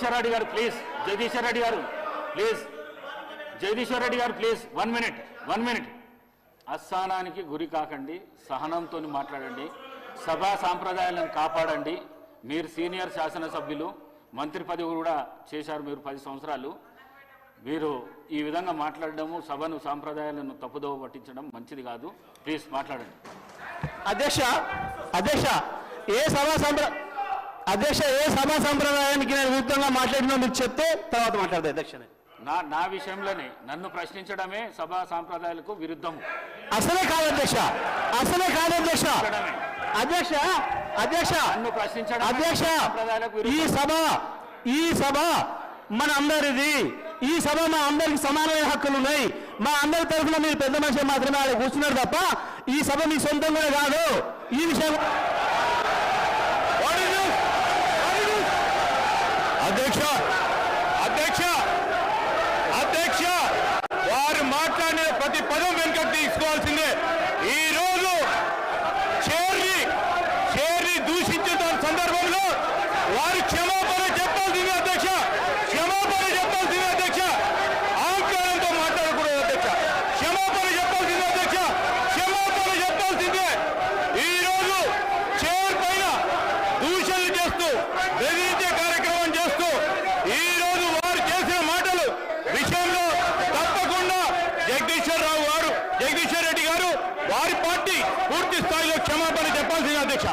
జగదీశ్వర్ రెడ్డి గారు ప్లీజ్, జగదీశ్వర్ రెడ్డి గారు ప్లీజ్, జగదీశ్వర్ రెడ్డి గారు ప్లీజ్ 1 మినిట్. అస్థానానికి గురి కాకండి, సహనంతో మాట్లాడండి, సభా సాంప్రదాయాలను కాపాడండి. మీరు సీనియర్ శాసనసభ్యులు, మంత్రి పదవి కూడా చేశారు మీరు 10 సంవత్సరాలు. మీరు ఈ విధంగా మాట్లాడడము, సభను సాంప్రదాయాలను తప్పుదోవ పట్టించడం మంచిది కాదు. ప్లీజ్ మాట్లాడండి. అధ్యక్ష ఏ సభా సంప్రదాయానికి నేను విరుద్ధంగా మాట్లాడినా మీరు చెప్తే తర్వాత మాట్లాడతాను అధ్యక్ష. నా విషయంలోనే నన్ను ప్రశ్నించడమే సభా సాంప్రదాయాలకు విరుద్ధము. అసలే కాదు అధ్యక్ష. నన్ను ప్రశ్నించడం ఈ సభ మన అందరిది. ఈ సభ మా అందరికి సమానమైన హక్కులు ఉన్నాయి. మా అందరి తరఫున మీరు పెద్ద మనిషి మాత్రమే ఆడ కూర్చున్నారు తప్ప ఈ సభ మీ సొంతంగా కాదు. ఈ విషయం అధ్యక్ష వారు మాట్లాడిన ప్రతి పదం వెనుకకు తీసుకోవాల్సిందే. ఈ రోజు చేర్ని దూషించిన సందర్భంలో వారు క్షమాపణ చెప్పాల్సిందే అధ్యక్ష. అహంకారంతో మాట్లాడకూడదు అధ్యక్ష. క్షమాపణ చెప్పాల్సిందే. ఈ రోజు చేర్ పైన దూషణలు చేస్తూ బెదిరించే కార్యక్రమం చేస్తూ ఈ రోజు వారు చేసిన మాటలు విషయంలో తప్పకుండా జగదీశ్వర్ రెడ్డి గారు వారి పార్టీ పూర్తి స్థాయిలో క్షమాపణ చెప్పాల్సింది అధ్యక్ష.